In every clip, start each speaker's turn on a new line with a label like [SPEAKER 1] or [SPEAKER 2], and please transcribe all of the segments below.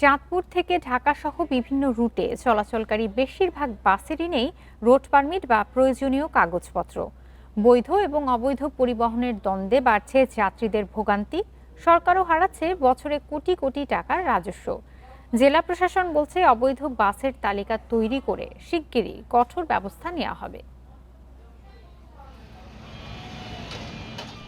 [SPEAKER 1] চাঁদপুর থেকে ঢাকাসহ বিভিন্ন রুটে চলাচলকারী বেশিরভাগ বাসেরই নেই রোড পারমিট বা প্রয়োজনীয় কাগজপত্র। বৈধ এবং অবৈধ পরিবহনের দ্বন্দ্বে বাড়ছে যাত্রীদের ভোগান্তি, সরকারও হারাচ্ছে বছরে কোটি কোটি টাকার রাজস্ব। জেলা প্রশাসন বলছে অবৈধ বাসের তালিকা তৈরি করে শিগগিরই কঠোর ব্যবস্থা নেওয়া হবে।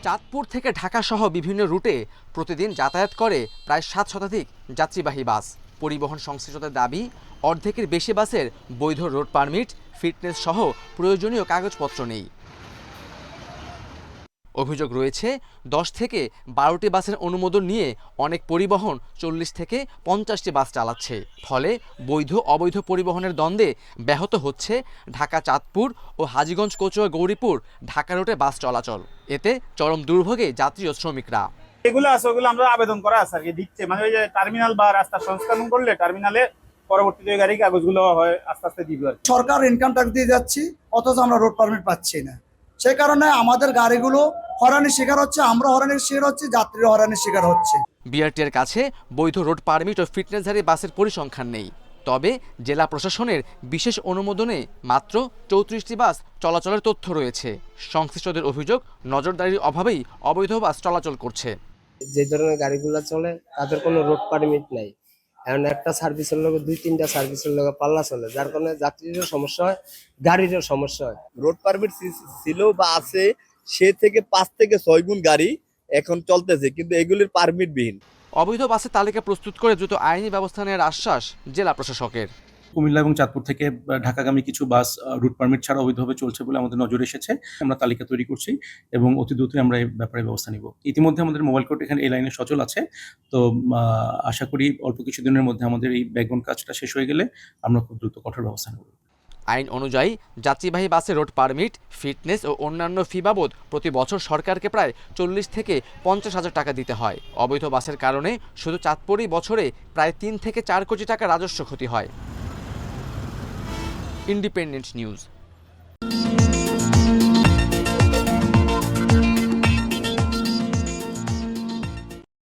[SPEAKER 2] চাঁদপুর থেকে ঢাকা সহ বিভিন্ন রুটে প্রতিদিন যাতায়াত করে প্রায় 7 শতাধিক যাত্রীবাহী বাস। পরিবহন সংশ্লিষ্টদের দাবি, অর্ধেকের বেশি বাসের বৈধ রোড পারমিট, ফিটনেস সহ প্রয়োজনীয় কাগজপত্র নেই। অভিযোগ রয়েছে 10 থেকে 12টি বাসের অনুমোদন নিয়ে অনেক পরিবহন 40 থেকে 50টি বাস চালাচ্ছে। ফলে বৈধ অবৈধ পরিবহনের দ্বন্দ্বে ব্যাহত হচ্ছে ঢাকা চাঁদপুর ও হাজীগঞ্জ কচুয়া গৌরীপুর ঢাকা রুটে বাস চলাচল। এতে চরম দুর্ভোগে যাত্রী ও শ্রমিকরা।
[SPEAKER 3] এগুলো আছে, ওগুলো আমরা আবেদন করা আছে আর কি, দিচ্ছে মানে ওই যে টার্মিনাল বা রাস্তা সংস্করণ করলে টার্মিনালে পরবর্তীতে গাড়ি কাগজগুলো হয় আস্তে আস্তে দিবে।
[SPEAKER 4] সরকার ইনকাম ট্যাক্স দিয়ে যাচ্ছি, অথচ আমরা রোড পারমিট পাচ্ছি না। সেই কারণে আমাদের গাড়িগুলো হয়রানির শিকার হচ্ছে, আমরা হয়রানির শিকার হচ্ছি, যাত্রীরা হয়রানির শিকার হচ্ছে।
[SPEAKER 2] বিআরটির কাছে বৈধ রোড পারমিট ও ফিটনেসধারী বাসের পরিসংখ্যান নেই। তবে জেলা প্রশাসনের বিশেষ অনুমোদনে মাত্র 34টি বাস চলাচলের তথ্য রয়েছে। সংশ্লিষ্টদের অভিযোগ, নজরদারির অভাবেই অবৈধ বাস চলাচল করছে।
[SPEAKER 5] যে ধরনের গাড়িগুলো চলে তাদের কোনো রোড পারমিট নাই। এখন একটা সার্ভিসের লোক 2-3টা সার্ভিসের লোক পাল্লা চলে, যার কারণে যাত্রীরও সমস্যা হয়, গাড়িরও সমস্যা হয়।
[SPEAKER 6] রোড পারমিট ছিল বা আছে, সে থেকে 5 থেকে 6 গুণ গাড়ি এখন চলতেছে, কিন্তু এগুলির পারমিট বিহীন।
[SPEAKER 2] অবৈধ বাসের তালিকা প্রস্তুত করে দ্রুত আইনি ব্যবস্থা নেওয়ার আশ্বাস জেলা প্রশাসকের।
[SPEAKER 7] কুমিল্লা এবং চাঁদপুর থেকে ঢাকাগামী কিছু বাস রুট পারমিট ছাড়া অবৈধভাবে চলছে বলে আমাদের নজরে এসেছে। আমরা তালিকা তৈরি করছি এবং অতি দ্রুতই আমরা এই ব্যাপারে ব্যবস্থা নিব। ইতিমধ্যে আমাদের মোবাইল কোর্ট এখানে এই লাইনে সচল আছে, তো আশা করি অল্প কিছুদিনের মধ্যে আমাদের এই ব্যাকগ্রাউন্ড কাজটা শেষ হয়ে গেলে আমরা খুব দ্রুত কঠোর ব্যবস্থা নেব।
[SPEAKER 2] আইন অনুযায়ী যাত্রীবাহী বাসে রোড পারমিট, ফিটনেস ও অন্যান্য ফি বাবদ প্রতি বছর সরকারকে প্রায় 40 থেকে 50 হাজার টাকা দিতে হয়। অবৈধ বাসের কারণে শুধু চাঁদপুরেই বছরে প্রায় 3 থেকে 4 কোটি টাকা রাজস্ব ক্ষতি হয়। Independent news.